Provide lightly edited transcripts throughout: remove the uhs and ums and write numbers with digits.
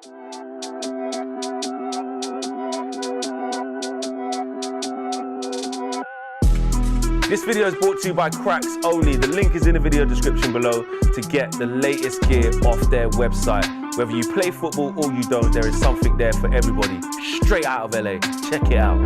This video is brought to you by Cracks Only. The link is in the video description below to get the latest gear off their website. Whether you play football or you don't, there is something there for everybody. Straight out of LA. Check it out.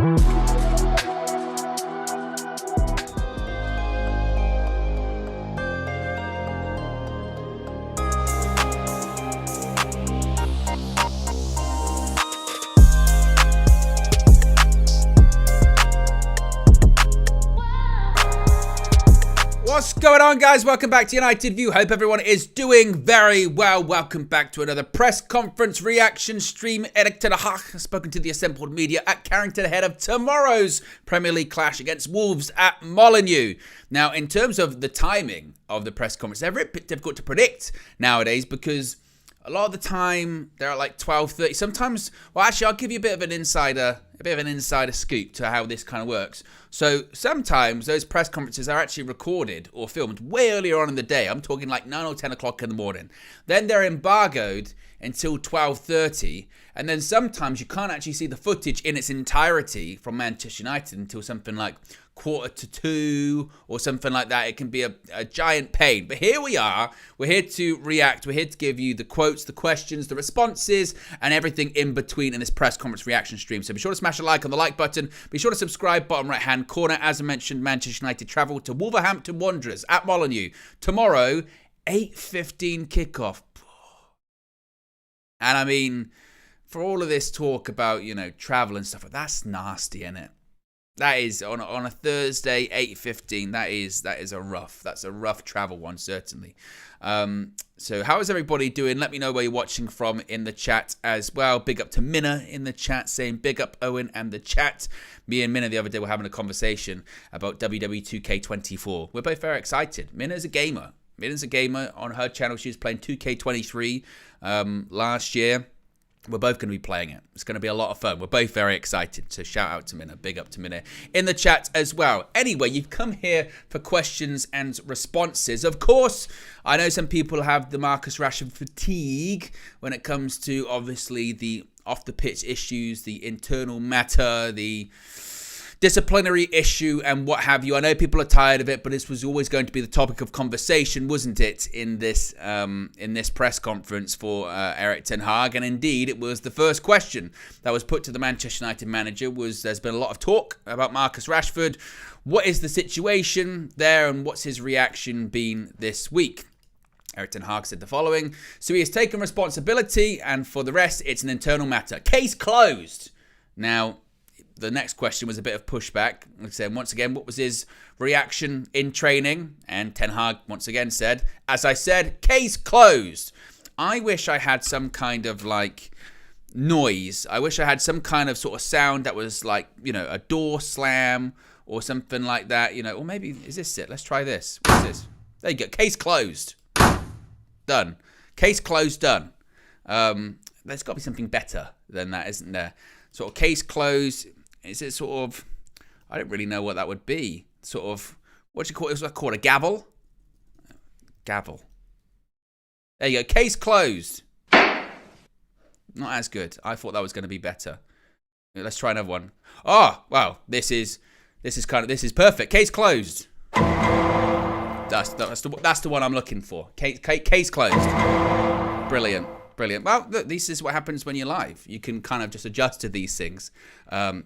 What's going on, guys? Welcome back to United View. Hope everyone is doing very well. Welcome back to another press conference reaction stream. Erik ten Hag has spoken to the assembled media at Carrington ahead of tomorrow's Premier League clash against Wolves at Molineux. Now, in terms of the timing of the press conference, they're a bit difficult to predict nowadays because a lot of the time they're at like 12:30. Sometimes, well, actually, I'll give you a bit of an insider scoop to how this kind of works. So sometimes those press conferences are actually recorded or filmed way earlier on in the day. I'm talking like 9 or 10 o'clock in the morning. Then they're embargoed until 12:30. And then sometimes you can't actually see the footage in its entirety from Manchester United until something like 1:45 or something like that. It can be a giant pain. But here we are. We're here to react. We're here to give you the quotes, the questions, the responses, and everything in between in this press conference reaction stream. So be sure to smash a like on the like button. Be sure to subscribe, bottom right-hand corner. As I mentioned, Manchester United travel to Wolverhampton Wanderers at Molineux tomorrow, 8:15 kickoff. And I mean, for all of this talk about, you know, travel and stuff, that's nasty, isn't it? That is on a Thursday, 8:15. That's a rough travel one, certainly. So how is everybody doing? Let me know where you're watching from in the chat as well. Big up to Minna in the chat saying big up Owen and the chat. Me and Minna the other day were having a conversation about WWE 2K24. We're both very excited. Minna's a gamer. Minna's a gamer. On her channel, she was playing 2K23 last year. We're both going to be playing it. It's going to be a lot of fun. We're both very excited. So shout out to Minna. Big up to Minna in the chat as well. Anyway, you've come here for questions and responses. Of course, I know some people have the Marcus Rashford fatigue when it comes to, obviously, the off-the-pitch issues, the internal matter, the disciplinary issue and what have you. I know people are tired of it, but this was always going to be the topic of conversation, wasn't it, in this press conference for Erik ten Hag? And indeed, it was the first question that was put to the Manchester United manager. There's been a lot of talk about Marcus Rashford. What is the situation there, and what's his reaction been this week? Erik ten Hag said the following: "So he has taken responsibility, and for the rest, it's an internal matter. Case closed." Now, the next question was a bit of pushback. Like I said, once again, what was his reaction in training? And Ten Hag once again said, as I said, case closed. I wish I had some kind of like noise. I wish I had some kind of sort of sound that was like, you know, a door slam or something like that, you know, or maybe, is this it? Let's try this. What's this? There you go. Case closed. Done. Case closed, done. There's got to be something better than that, isn't there? Sort of case closed. Is it sort of, I don't really know what that would be. Sort of, what do you call it? It was called a gavel? Gavel. There you go. Case closed. Not as good. I thought that was going to be better. Let's try another one. Oh, wow. This is perfect. Case closed. That's the one I'm looking for. Case closed. Brilliant. Brilliant. Well, look, this is what happens when you're live. You can kind of just adjust to these things. Let's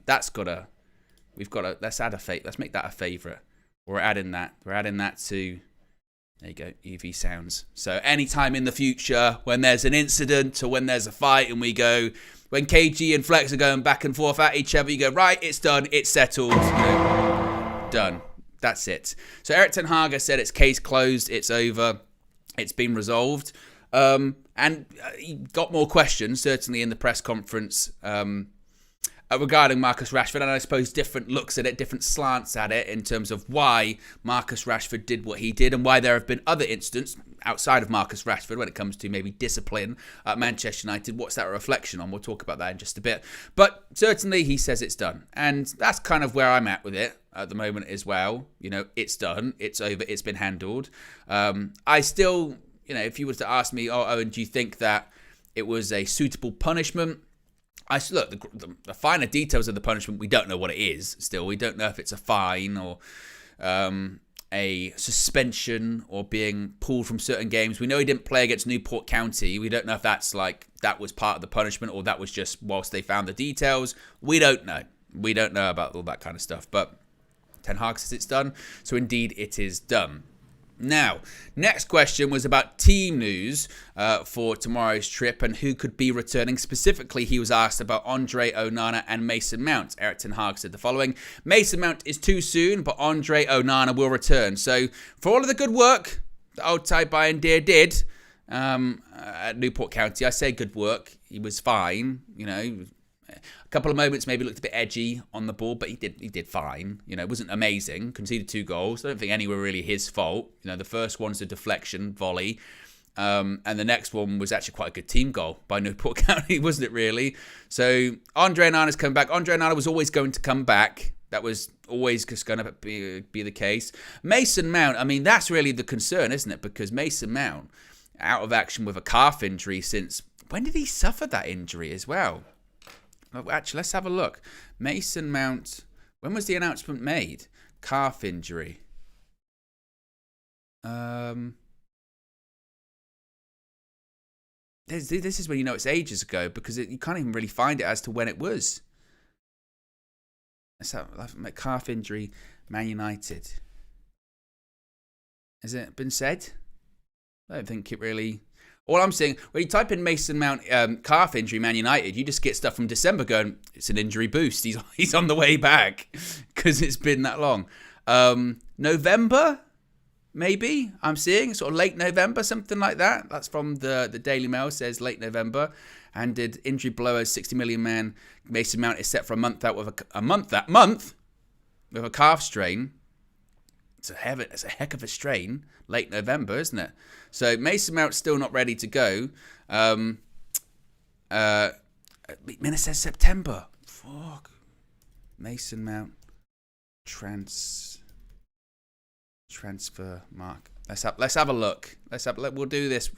add let's make that a favorite. We're adding that to, there you go, UV sounds. So anytime in the future when there's an incident or when there's a fight and when KG and Flex are going back and forth at each other, you go, right, it's done, it's settled, you know, done. That's it. So Erik ten Hag said it's case closed, it's over, it's been resolved. And he got more questions, certainly in the press conference, regarding Marcus Rashford. And I suppose different looks at it, different slants at it in terms of why Marcus Rashford did what he did and why there have been other incidents outside of Marcus Rashford when it comes to maybe discipline at Manchester United. What's that a reflection on? We'll talk about that in just a bit. But certainly he says it's done. And that's kind of where I'm at with it at the moment as well. You know, it's done. It's over. It's been handled. I still, you know, if you were to ask me, oh, Owen, do you think that it was a suitable punishment. Look, the finer details of the punishment, we don't know what it is still. We don't know if it's a fine or a suspension or being pulled from certain games. We know he didn't play against Newport County. We don't know if that was part of the punishment or that was just whilst they found the details. We don't know. We don't know about all that kind of stuff. But Ten Hag says it's done. So indeed it is done. Now, next question was about team news for tomorrow's trip and who could be returning. Specifically, he was asked about Andre Onana and Mason Mount. Erik ten Hag said the following: Mason Mount is too soon, but Andre Onana will return. So, for all of the good work that old Ty Bayindir did at Newport County, I say good work. He was fine, a couple of moments maybe looked a bit edgy on the ball, but he did fine. It wasn't amazing. Conceded 2 goals. I don't think any were really his fault. The first one's a deflection volley, and the next one was actually quite a good team goal by Newport County, wasn't it really? So Andre Onana's come back. Andre Onana was always going to come back. That was always just going to be the case. Mason Mount, that's really the concern, isn't it? Because Mason Mount, out of action with a calf injury since... When did he suffer that injury as well? Actually, let's have a look. Mason Mount, when was the announcement made? Calf injury. This is when it's ages ago, because you can't even really find it as to when it was. Let's have calf injury, Man United. Has it been said? I don't think it really... All I'm saying, when you type in Mason Mount calf injury, Man United, you just get stuff from December going, it's an injury boost. He's on the way back because it's been that long. November, maybe, I'm seeing, sort of late November, something like that. That's from the Daily Mail, says late November. And did injury blower, 60 million man, Mason Mount is set for a month out with a month with a calf strain. It's a heck of a strain. Late November, isn't it? So Mason Mount's still not ready to go. Mina says September. Fuck. Mason Mount transfer mark. Let's have a look. We'll do this.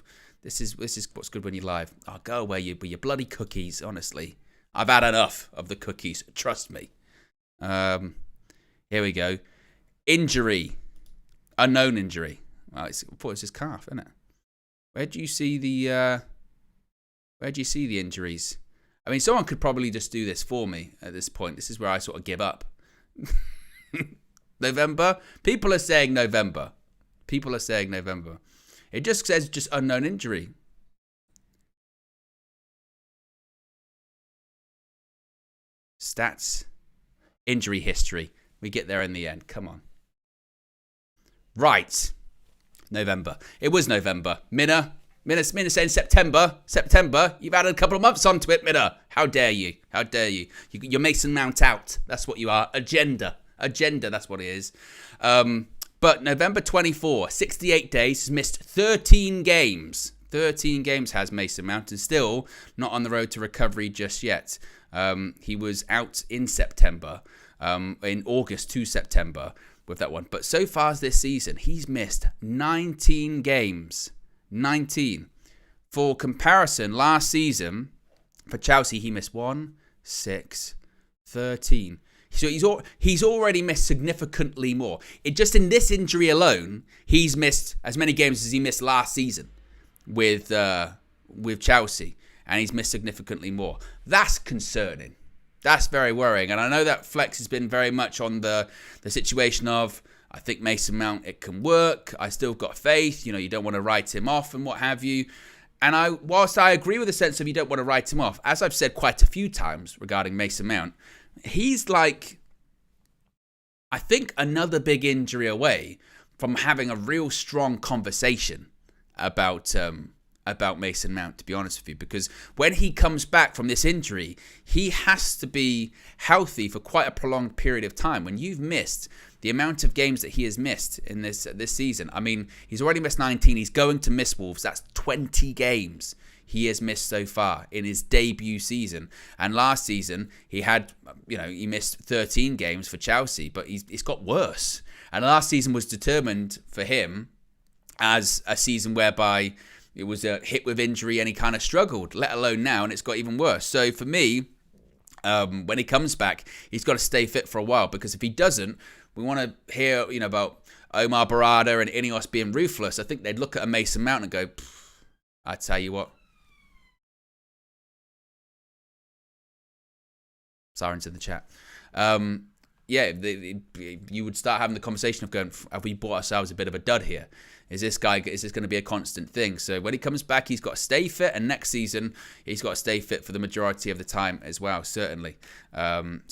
This is what's good when you're live. Oh, go away with your bloody cookies. Honestly, I've had enough of the cookies. Trust me. Here we go. Injury. Unknown injury. Well, I thought it was his calf, isn't it? Where do you see the injuries? Someone could probably just do this for me at this point. This is where I sort of give up. November? People are saying November. It just says just unknown injury. Stats. Injury history. We get there in the end. Come on. Right. November. It was November. Mina saying September. You've added a couple of months onto it, Mina. How dare you? You're Mason Mount out. That's what you are. Agenda. That's what it is. But November 24, 68 days, has missed 13 games. 13 games has Mason Mount, and still not on the road to recovery just yet. He was out in September, in August to September with that one. But so far this season, he's missed 19 games. 19. For comparison, last season, for Chelsea, he missed 1, 6, 13. So he's already missed significantly more. Just in this injury alone, he's missed as many games as he missed last season with Chelsea. And he's missed significantly more. That's concerning. That's very worrying. And I know that Flex has been very much on the situation of, I think Mason Mount, it can work. I still got faith. You don't want to write him off and what have you. And whilst I agree with the sense of you don't want to write him off, as I've said quite a few times regarding Mason Mount, he's like, I think, another big injury away from having a real strong conversation about Mason Mount, to be honest with you, because when he comes back from this injury, he has to be healthy for quite a prolonged period of time. When you've missed the amount of games that he has missed in this season, he's already missed 19. He's going to miss Wolves. That's 20 games he has missed so far in his debut season. And last season, he had, he missed 13 games for Chelsea, but it's got worse. And last season was determined for him as a season whereby hit with injury and he kind of struggled, let alone now, and it's got even worse. So for me, when he comes back, he's got to stay fit for a while, because if he doesn't, we want to hear, about Omar Barada and Ineos being ruthless. I think they'd look at a Mason Mount and go, I tell you what. Sirens in the chat. You would start having the conversation of going, have we bought ourselves a bit of a dud here? Is this going to be a constant thing? So when he comes back, he's got to stay fit, and next season he's got to stay fit for the majority of the time as well, certainly. Not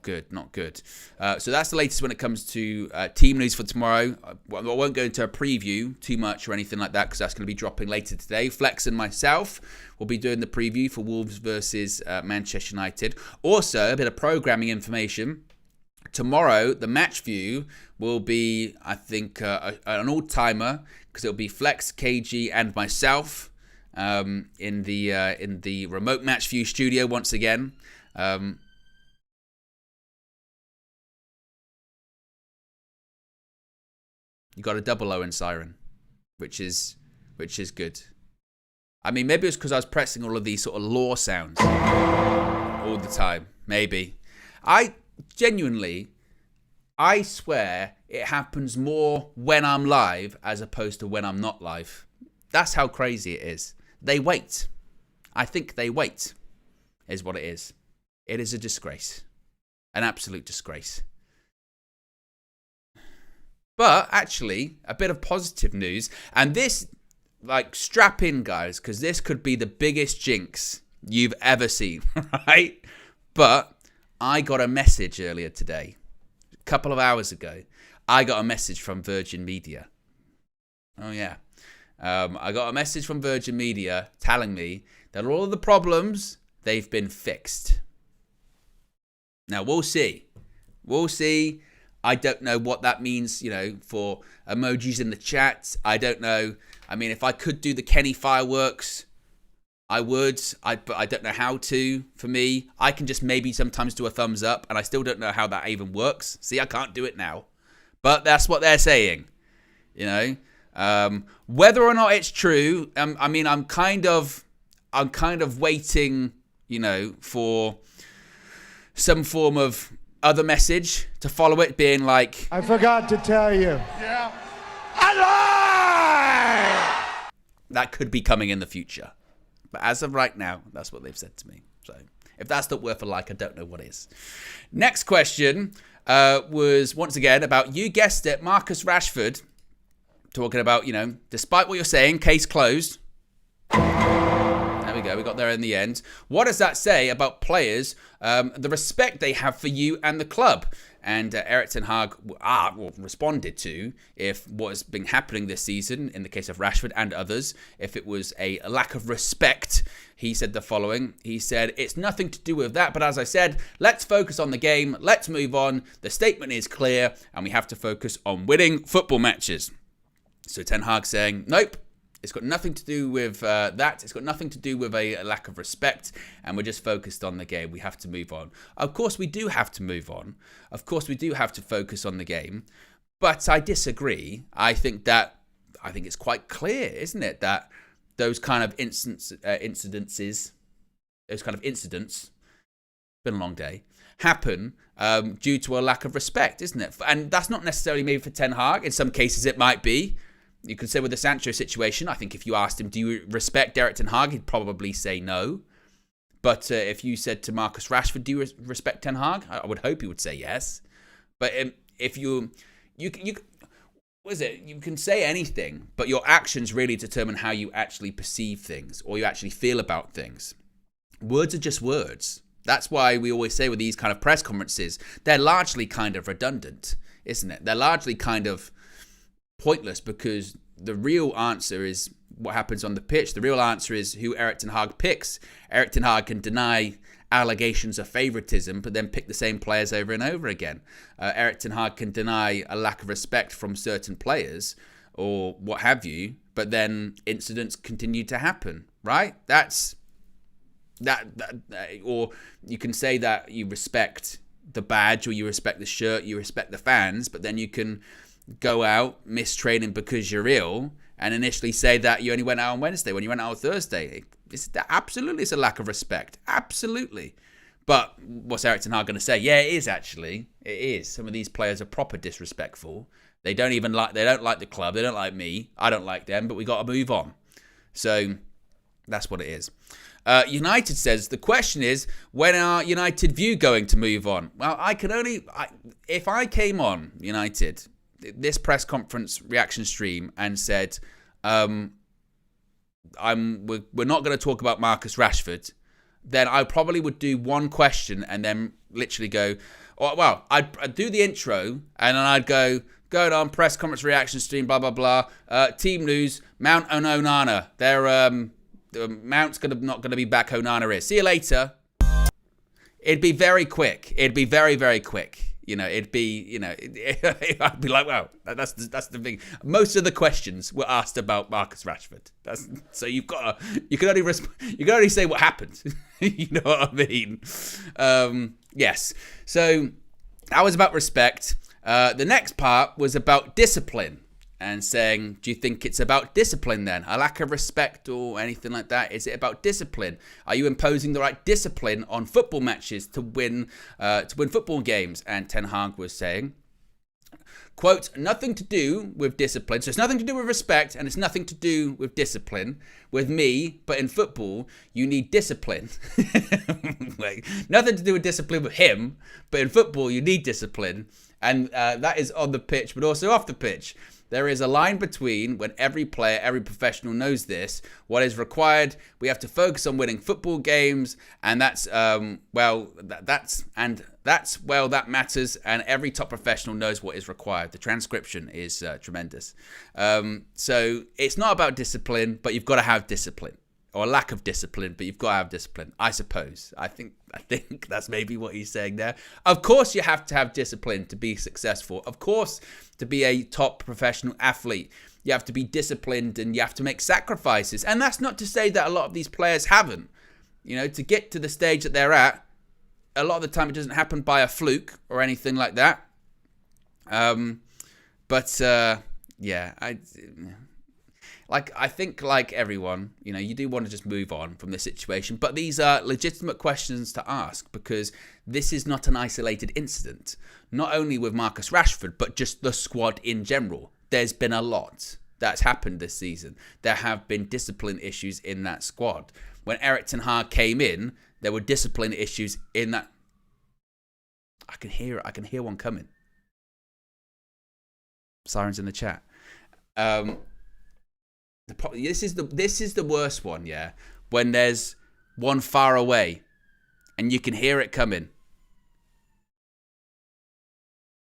good. So that's the latest when it comes to team news for tomorrow. I won't go into a preview too much or anything like that, because that's going to be dropping later today. Flex and myself will be doing the preview for Wolves versus Manchester United. Also, a bit of programming information. Tomorrow, the match view will be, I think, an all-timer, because it'll be Flex, KG, and myself in the remote match view studio once again. You got a double OWEN siren, which is good. I mean, maybe it's because I was pressing all of these sort of law sounds all the time. Maybe. I swear it happens more when I'm live as opposed to when I'm not live. That's how crazy it is. They wait. I think they wait, is what it is. It is a disgrace. An absolute disgrace. But actually, a bit of positive news. And this, strap in, guys, because this could be the biggest jinx you've ever seen, right? But I got a message earlier today, a couple of hours ago. I got a message from Virgin Media. Oh, yeah. I got a message from Virgin Media telling me that all of the problems, they've been fixed. Now, we'll see. We'll see. I don't know what that means, for emojis in the chat. I don't know. I mean, if I could do the Kenny fireworks, I would, but I don't know how to. For me, I can just maybe sometimes do a thumbs up, and I still don't know how that even works. See, I can't do it now, but that's what they're saying. Whether or not it's true, I mean, I'm kind of waiting, for some form of other message to follow it, being like, I forgot to tell you. Yeah, I lied. That could be coming in the future. But as of right now, that's what they've said to me. So if that's not worth a like, I don't know what is. Next question was, once again, about, you guessed it, Marcus Rashford. Talking about, despite what you're saying, case closed. There we go. We got there in the end. What does that say about players, the respect they have for you and the club? And Erik ten Hag responded to if what has been happening this season, in the case of Rashford and others, if it was a lack of respect. He said the following. He said, it's nothing to do with that, but as I said, let's focus on the game. Let's move on. The statement is clear, and we have to focus on winning football matches. So Ten Hag saying, nope. It's got nothing to do with that. It's got nothing to do with a lack of respect, and we're just focused on the game. We have to move on. Of course, we do have to move on. Of course, we do have to focus on the game. But I disagree. I think it's quite clear, isn't it, that those kind of incidents, it's been a long day, happen due to a lack of respect, isn't it? And that's not necessarily maybe for Ten Hag. In some cases, it might be. You could say with the Sancho situation, I think if you asked him, do you respect Erik ten Hag, he'd probably say no. But if you said to Marcus Rashford, do you respect Ten Hag? I would hope he would say yes. But if you can say anything, but your actions really determine how you actually perceive things or you actually feel about things. Words are just words. That's why we always say with these kind of press conferences, they're largely kind of redundant, isn't it? They're largely kind of pointless, because the real answer is what happens on the pitch. The real answer is who Erik ten Hag picks. Erik ten Hag can deny allegations of favoritism, but then pick the same players over and over again. Erik ten Hag can deny a lack of respect from certain players or what have you, but then incidents continue to happen, right? That's that or you can say that you respect the badge or you respect the shirt, you respect the fans, but then you can go out, miss training because you're ill, and initially say that you only went out on Wednesday when you went out on Thursday. Absolutely, it's a lack of respect. Absolutely. But what's Erik ten Hag going to say? Yeah, it is actually. It is. Some of these players are proper disrespectful. They don't like the club. They don't like me. I don't like them. But we got to move on. So that's what it is. United says the question is, when are United View going to move on? Well, if I came on United this press conference reaction stream and said, we're not going to talk about Marcus Rashford, then I probably would do one question and then literally go, I'd do the intro and then I'd go on press conference reaction stream, blah, blah, blah. Team news, Mount Onana. Mount's not going to be back, Onana is. See you later. It'd be very quick. It'd be very, very quick. I'd be like, wow, that's the thing. Most of the questions were asked about Marcus Rashford. So you can only say what happened. You know what I mean? Yes. So that was about respect. The next part was about discipline and saying, do you think it's about discipline then? A lack of respect or anything like that? Is it about discipline? Are you imposing the right discipline on football matches to win football games? And Ten Hag was saying, quote, nothing to do with discipline. So it's nothing to do with respect and it's nothing to do with discipline with me, but in football, you need discipline. Nothing to do with discipline with him, but in football, you need discipline. And that is on the pitch, but also off the pitch. There is a line between when every player, every professional knows this, what is required. We have to focus on winning football games, and that matters. And every top professional knows what is required. The transcription is tremendous. So it's not about discipline, but you've got to have discipline, or a lack of discipline, but you've got to have discipline. I suppose. I think that's maybe what he's saying there. Of course, you have to have discipline to be successful. Of course, to be a top professional athlete, you have to be disciplined and you have to make sacrifices. And that's not to say that a lot of these players haven't. To get to the stage that they're at, a lot of the time it doesn't happen by a fluke or anything like that. I think like everyone, you do want to just move on from this situation. But these are legitimate questions to ask because this is not an isolated incident. Not only with Marcus Rashford, but just the squad in general. There's been a lot that's happened this season. There have been discipline issues in that squad. When Erik ten Hag came in, there were discipline issues in that. I can hear it. I can hear one coming. Sirens in the chat. This is the worst one, yeah. When there's one far away, and you can hear it coming.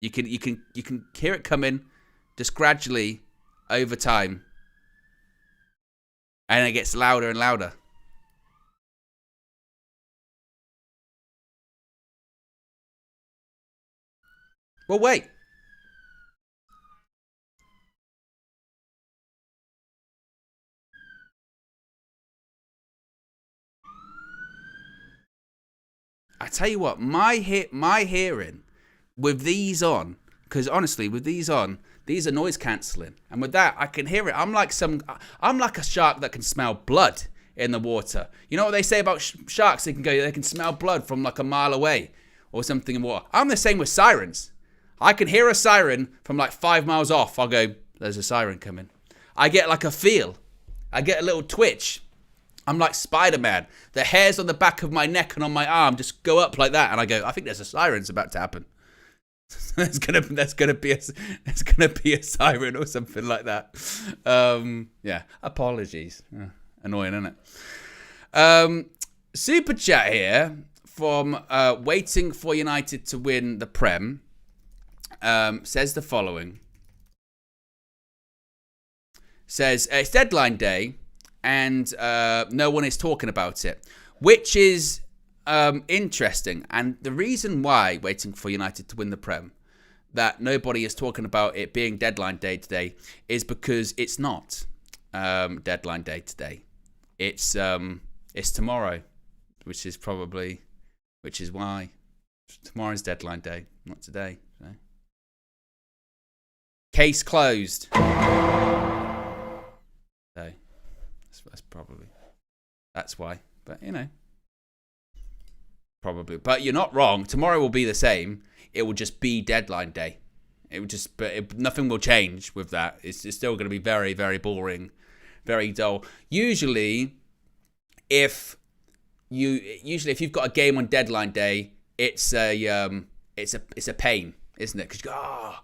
You can hear it coming, just gradually over time, and it gets louder and louder. Well, wait. I tell you what, my hearing with these on, because honestly, with these on, these are noise cancelling, and with that, I can hear it. I'm like a shark that can smell blood in the water. You know what they say about sharks? They can smell blood from like a mile away or something in water. I'm the same with sirens. I can hear a siren from like 5 miles off. I'll go, there's a siren coming. I get like a feel. I get a little twitch. I'm like Spider-Man. The hairs on the back of my neck and on my arm just go up like that, and I go, I think there's a siren's about to happen. there's gonna be a siren or something like that. Yeah, apologies. Annoying, isn't it? Super chat here from Waiting for United to Win the Prem says the following. Says it's deadline day. And no one is talking about it, which is interesting. And the reason why Waiting for United to Win the Prem, that nobody is talking about it being deadline day today, is because it's not deadline day today. It's tomorrow, which is why tomorrow's deadline day, not today. So. Case closed. So that's why. But probably. But you're not wrong. Tomorrow will be the same. It will just be deadline day. Nothing will change with that. It's still going to be very, very boring, very dull. Usually, if you've got a game on deadline day, it's a pain, isn't it? Because you go,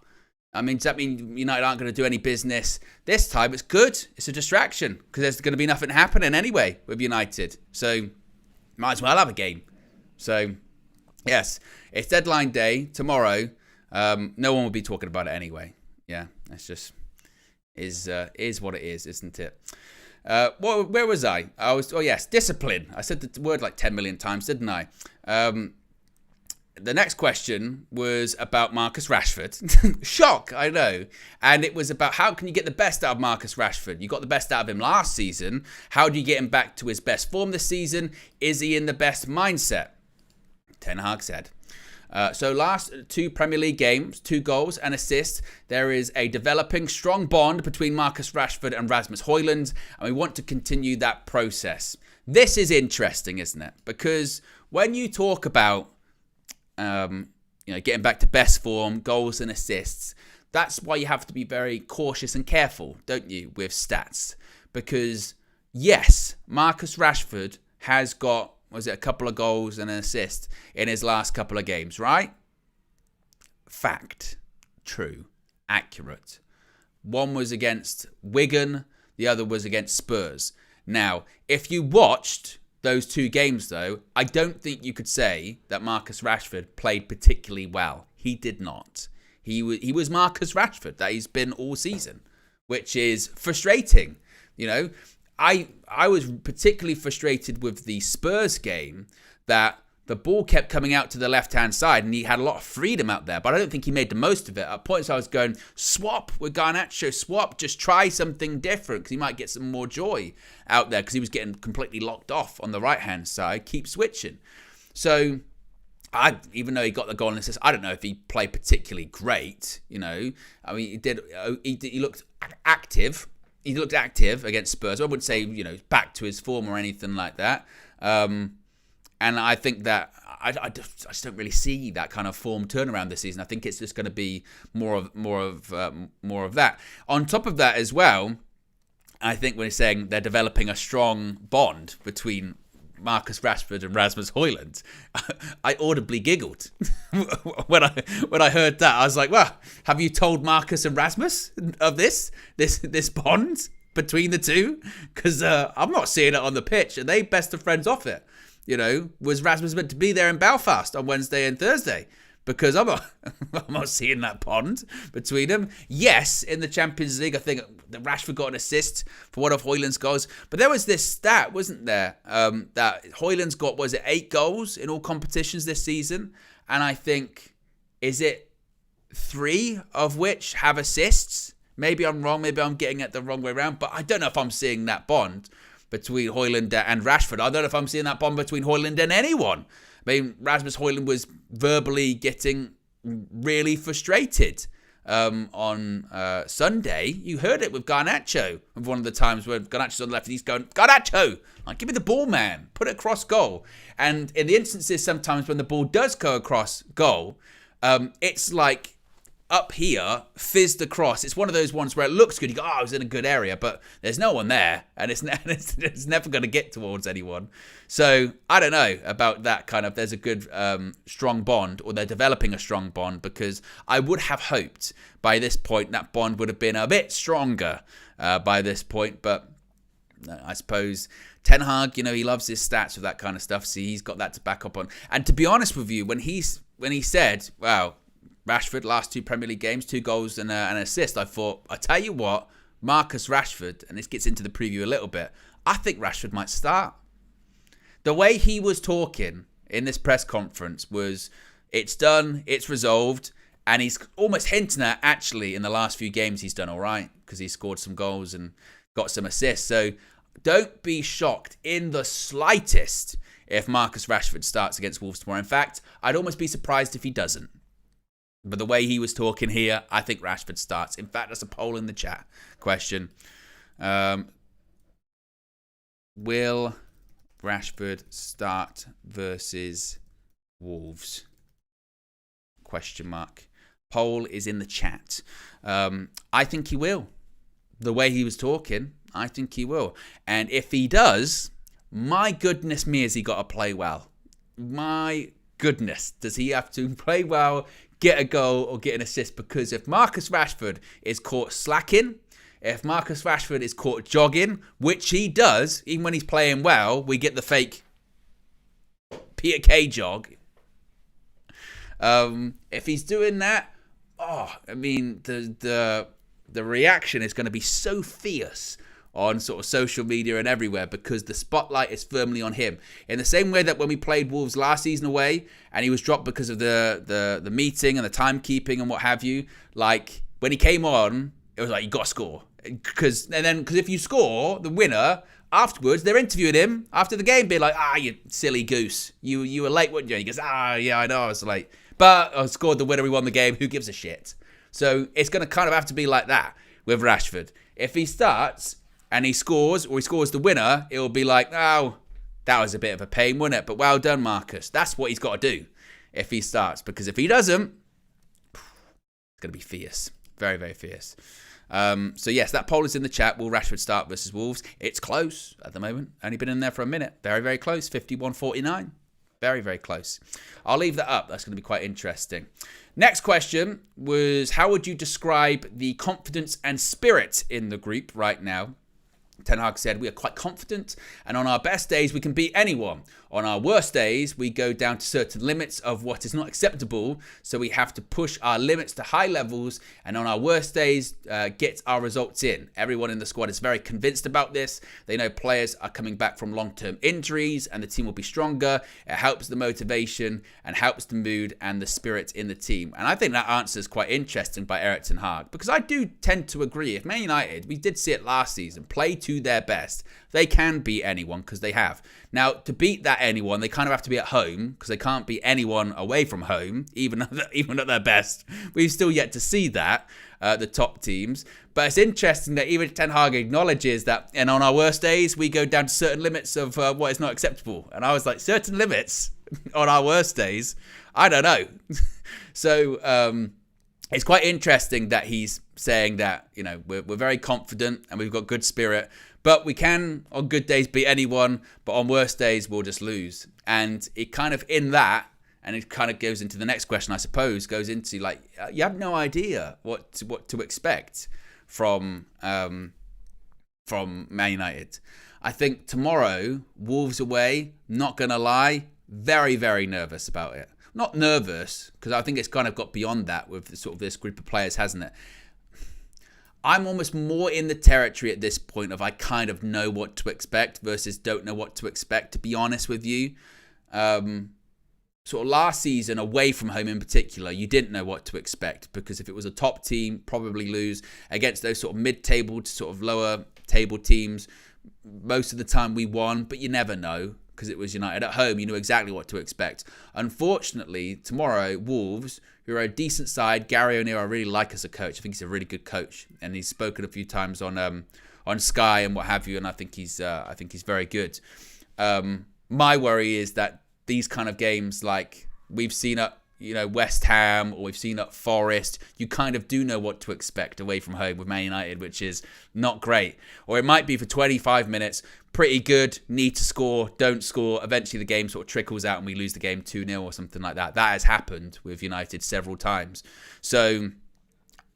does that mean United aren't going to do any business? This time it's good. It's a distraction because there's going to be nothing happening anyway with United. So might as well have a game. So yes, it's deadline day tomorrow. No one will be talking about it anyway. Yeah, that's just is what it is, isn't it? Where was I? Yes, discipline. I said the word like 10 million times, didn't I? The next question was about Marcus Rashford. Shock, I know. And it was about how can you get the best out of Marcus Rashford? You got the best out of him last season. How do you get him back to his best form this season? Is he in the best mindset? Ten Hag said. So last 2 Premier League games, 2 goals and assists. There is a developing strong bond between Marcus Rashford and Rasmus Højlund, and we want to continue that process. This is interesting, isn't it? Because when you talk about getting back to best form, goals and assists, that's why you have to be very cautious and careful, don't you, with stats? Because yes, Marcus Rashford has got a couple of goals and an assist in his last couple of games, right? Fact. True. Accurate. One was against Wigan. The other was against Spurs. Now, if you watched those 2 games, though, I don't think you could say that Marcus Rashford played particularly well. He did not. He was Marcus Rashford that he's been all season, which is frustrating, I was particularly frustrated with the Spurs game that the ball kept coming out to the left-hand side and he had a lot of freedom out there, but I don't think he made the most of it. At points I was going, swap with Garnacho, just try something different because he might get some more joy out there because he was getting completely locked off on the right-hand side, keep switching. So, even though he got the goal and assist, I don't know if he played particularly great, he looked active. He looked active against Spurs. I wouldn't say, back to his form or anything like that. And I think that I just don't really see that kind of form turnaround this season. I think it's just going to be more of that. On top of that as well, I think when he's saying they're developing a strong bond between Marcus Rashford and Rasmus Højlund, I audibly giggled when I heard that. I was like, well, have you told Marcus and Rasmus of this bond between the two? Because I'm not seeing it on the pitch. Are they best of friends off it? Was Rasmus meant to be there in Belfast on Wednesday and Thursday? Because I'm not seeing that bond between them. Yes, in the Champions League, I think that Rashford got an assist for one of Højlund's goals. But there was this stat, wasn't there, that Højlund's got, 8 goals in all competitions this season? And I think, is it 3 of which have assists? Maybe I'm wrong. Maybe I'm getting it the wrong way around. But I don't know if I'm seeing that bond between Højlund and Rashford. I don't know if I'm seeing that bond between Højlund and anyone. Rasmus Højlund was verbally getting really frustrated on Sunday. You heard it with Garnacho. One of the times where Garnacho's on the left and he's going, Garnacho, give me the ball, man. Put it across goal. And in the instances sometimes when the ball does go across goal, it's like up here, fizzed across. It's one of those ones where it looks good. You go, I was in a good area, but there's no one there. And it's never going to get towards anyone. So I don't know about that kind of, there's a good strong bond, or they're developing a strong bond, because I would have hoped by this point that bond would have been a bit stronger by this point. But I suppose Ten Hag, he loves his stats with that kind of stuff. So he's got that to back up on. And to be honest with you, when he said, wow, Rashford, last 2 Premier League games, 2 goals and an assist, I thought, I tell you what, Marcus Rashford, and this gets into the preview a little bit, I think Rashford might start. The way he was talking in this press conference was, it's done, it's resolved, and he's almost hinting at, actually, in the last few games, he's done all right, because he scored some goals and got some assists. So don't be shocked in the slightest if Marcus Rashford starts against Wolves tomorrow. In fact, I'd almost be surprised if he doesn't. But the way he was talking here, I think Rashford starts. In fact, that's a poll in the chat question. Will Rashford start versus Wolves? Question mark. Poll is in the chat. I think he will. The way he was talking, I think he will. And if he does, my goodness me, has he got to play well? My goodness, does he have to play well, get a goal or get an assist? Because if Marcus Rashford is caught slacking, if Marcus Rashford is caught jogging, which he does, even when he's playing well, we get the fake Peter Kay jog. If he's doing that, I mean, the reaction is going to be so fierce on sort of social media and everywhere because the spotlight is firmly on him. In the same way that when we played Wolves last season away and he was dropped because of the meeting and the timekeeping and what have you, like when he came on, it was like, you got to score. Because if you score the winner, afterwards they're interviewing him after the game, being like, you silly goose, you were late, weren't you? He goes, yeah, I know I was late, but I scored the winner, we won the game, who gives a shit? So it's going to kind of have to be like that with Rashford. If he starts and he scores, or he scores the winner, it will be like, that was a bit of a pain, wasn't it? But well done, Marcus. That's what he's got to do if he starts, because if he doesn't, it's going to be fierce. Very, very fierce. So yes, that poll is in the chat. Will Rashford start versus Wolves? It's close at the moment. Only been in there for a minute. Very, very close. 51-49. Very, very close. I'll leave that up. That's going to be quite interesting. Next question was, how would you describe the confidence and spirit in the group right now? Ten Hag said, we are quite confident, and on our best days, we can beat anyone. On our worst days, we go down to certain limits of what is not acceptable, so we have to push our limits to high levels, and on our worst days, get our results in. Everyone in the squad is very convinced about this. They know players are coming back from long-term injuries, and the team will be stronger. It helps the motivation, and helps the mood and the spirit in the team. And I think that answer is quite interesting by Erik ten Hag, because I do tend to agree. If Man United, we did see it last season, play to their best, they can beat anyone, because they have. Now, to beat that anyone, they kind of have to be at home, because they can't beat anyone away from home, even at their best. We've still yet to see that, the top teams. But it's interesting that even Ten Hag acknowledges that, and on our worst days, we go down to certain limits of what is not acceptable. And I was like, certain limits on our worst days? I don't know. So, it's quite interesting that he's saying that, we're very confident and we've got good spirit, but we can, on good days, beat anyone, but on worse days, we'll just lose. And it kind of in that, and it kind of goes into the next question, I suppose, goes into like, you have no idea what to expect from Man United. I think tomorrow, Wolves away, not going to lie, very, very nervous about it. Not nervous, because I think it's kind of got beyond that with sort of this group of players, hasn't it? I'm almost more in the territory at this point of I kind of know what to expect versus don't know what to expect, to be honest with you. Sort of last season, away from home in particular, you didn't know what to expect, because if it was a top team, probably lose. Against those sort of mid-table to sort of lower table teams, most of the time we won, but you never know, because it was United. At home, you knew exactly what to expect. Unfortunately, tomorrow, Wolves, who are a decent side, Gary O'Neill, I really like as a coach. I think he's a really good coach, and he's spoken a few times on Sky and what have you, and I think he's very good. My worry is that these kind of games, like we've seen at West Ham, or we've seen at Forest, you kind of do know what to expect away from home with Man United, which is not great. Or it might be for 25 minutes, pretty good, need to score, don't score. Eventually the game sort of trickles out and we lose the game 2-0 or something like that. That has happened with United several times. So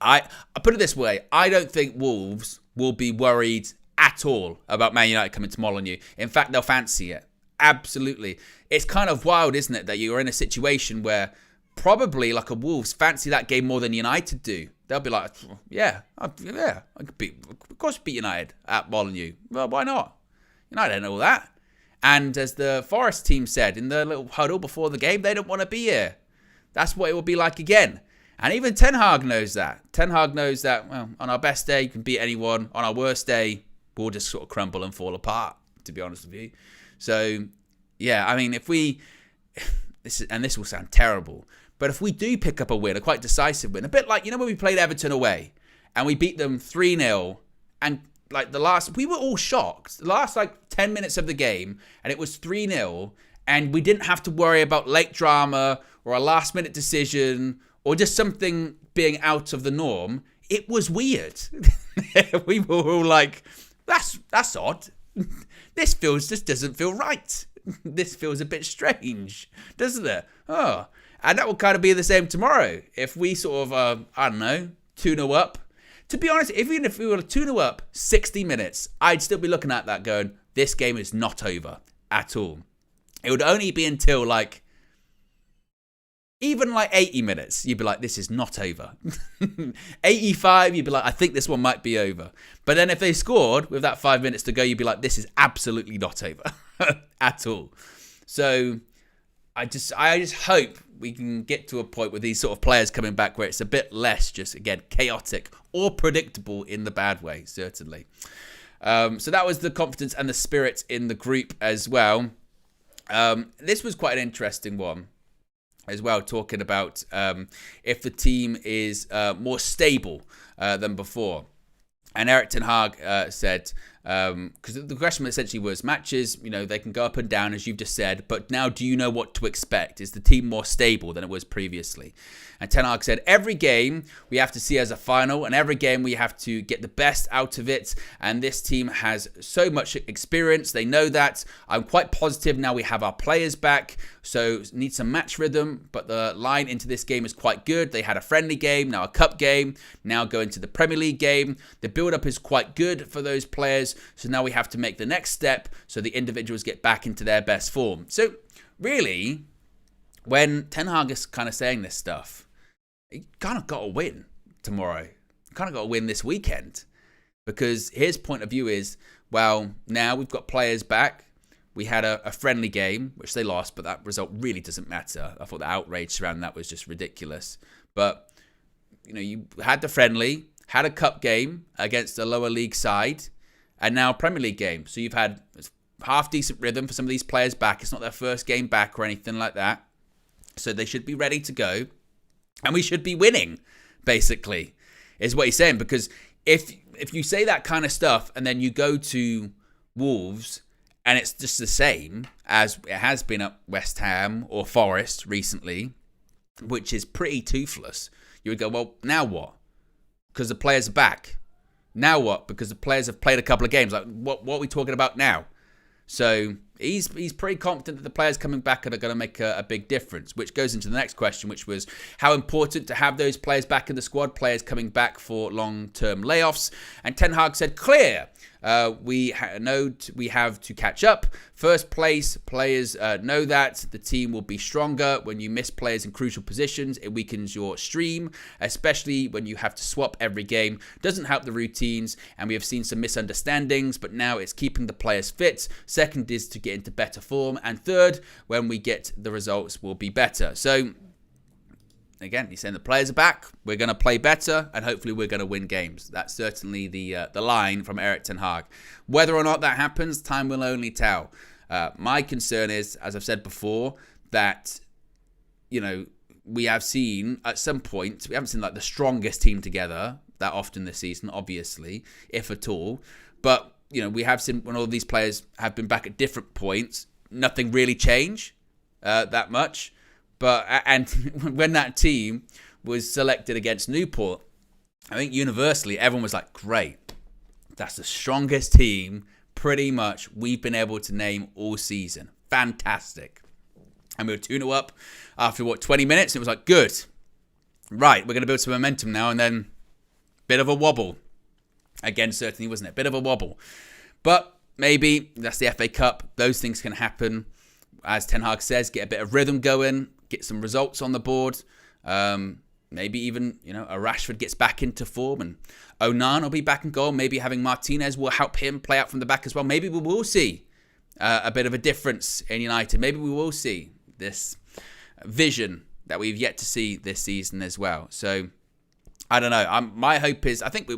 I put it this way, I don't think Wolves will be worried at all about Man United coming to Molineux. In fact, they'll fancy it. Absolutely. It's kind of wild, isn't it, that you're in a situation where probably like a Wolves fancy that game more than United do. They'll be like, I could beat, of course, beat United at Molineux. Well, why not? United don't know that. And as the Forest team said in the little huddle before the game, they don't want to be here. That's what it will be like again. And even Ten Hag knows that. Ten Hag knows that, well, on our best day, you can beat anyone. On our worst day, we'll just sort of crumble and fall apart, to be honest with you. So, yeah, I mean, this will sound terrible, but if we do pick up a win, a quite decisive win, a bit like, when we played Everton away and we beat them 3-0 and like we were all shocked. The last 10 10 minutes of the game and it was 3-0 and we didn't have to worry about late drama or a last minute decision or just something being out of the norm, it was weird. We were all like, that's odd. This doesn't feel right. This feels a bit strange, doesn't it? Oh, and that will kind of be the same tomorrow. If we sort of, 2-0 up. To be honest, even if we were 2-0 up 60 minutes, I'd still be looking at that going, this game is not over at all. It would only be until even 80 minutes, you'd be like, this is not over. 85, you'd be like, I think this one might be over. But then if they scored with that 5 minutes to go, you'd be like, this is absolutely not over at all. So I just hope we can get to a point with these sort of players coming back where it's a bit less just, again, chaotic or predictable in the bad way, certainly. So that was the confidence and the spirit in the group as well. This was quite an interesting one as well, talking about if the team is more stable than before. And Erik ten Hag said, because the question essentially was, matches, they can go up and down, as you've just said, but now do you know what to expect? Is the team more stable than it was previously? And Ten Hag said, every game we have to see as a final, and every game we have to get the best out of it. And this team has so much experience. They know that. I'm quite positive now we have our players back, so need some match rhythm, but the line into this game is quite good. They had a friendly game, now a cup game, now going to the Premier League game. The build-up is quite good for those players, so now we have to make the next step so the individuals get back into their best form. So really, when Ten Hag is kind of saying this stuff, you kind of got to win tomorrow. You kind of got to win this weekend, because his point of view is, well, now we've got players back. We had a friendly game, which they lost, but that result really doesn't matter. I thought the outrage around that was just ridiculous. But, you had the friendly, had a cup game against a lower league side, and now a Premier League game. So you've had half-decent rhythm for some of these players back. It's not their first game back or anything like that. So they should be ready to go. And we should be winning, basically, is what he's saying. Because if you say that kind of stuff and then you go to Wolves and it's just the same as it has been at West Ham or Forest recently, which is pretty toothless, you would go, well, now what? Because the players are back. Now what? Because the players have played a couple of games. Like, what are we talking about now? So he's pretty confident that the players coming back are going to make a big difference, which goes into the next question, which was how important to have those players back in the squad, players coming back for long-term layoffs. And Ten Hag said, clear. We know we have to catch up. First place, players know that the team will be stronger. When you miss players in crucial positions, it weakens your stream, especially when you have to swap every game. Doesn't help the routines, and we have seen some misunderstandings, but now it's keeping the players fit. Second is to get into better form, and third, when we get the results, will be better. So again, he's saying the players are back, we're going to play better, and hopefully we're going to win games. That's certainly the line from Erik ten Hag. Whether or not that happens, time will only tell. My concern is, as I've said before, that, we have seen at some point, we haven't seen the strongest team together that often this season, obviously, if at all. But, we have seen when all these players have been back at different points, nothing really change that much. And when that team was selected against Newport, I think universally everyone was like, great, that's the strongest team pretty much we've been able to name all season. Fantastic. And we were 2-0 up after, 20 minutes? It was like, good. Right, we're going to build some momentum now, and then bit of a wobble. Again, certainly, wasn't it? Bit of a wobble. But maybe that's the FA Cup. Those things can happen. As Ten Hag says, get a bit of rhythm going, get some results on the board. Maybe even, a Rashford gets back into form, and Onan will be back in goal. Maybe having Martinez will help him play out from the back as well. Maybe we will see a bit of a difference in United. Maybe we will see this vision that we've yet to see this season as well. So, I don't know. My hope is, I think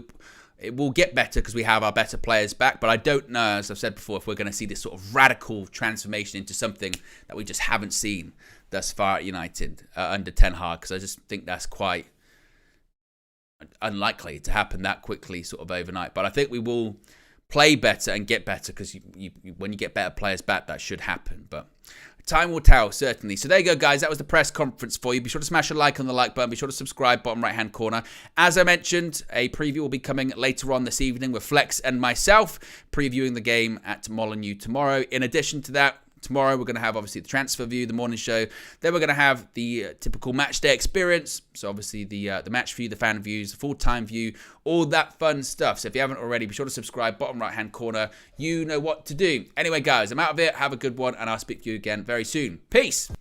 it will get better because we have our better players back. But I don't know, as I've said before, if we're going to see this sort of radical transformation into something that we just haven't seen thus far at United under Ten Hag, because I just think that's quite unlikely to happen that quickly, sort of overnight. But I think we will play better and get better, because when you get better players back, that should happen. But time will tell, certainly. So there you go, guys. That was the press conference for you. Be sure to smash a like on the like button. Be sure to subscribe, bottom right-hand corner. As I mentioned, a preview will be coming later on this evening with Flex and myself, previewing the game at Molineux tomorrow. In addition to that, tomorrow we're going to have, obviously, the transfer view, the morning show. Then we're going to have the typical match day experience. So obviously the match view, the fan views, the full-time view, all that fun stuff. So if you haven't already, be sure to subscribe, bottom right-hand corner. You know what to do. Anyway, guys, I'm out of it. Have a good one, and I'll speak to you again very soon. Peace.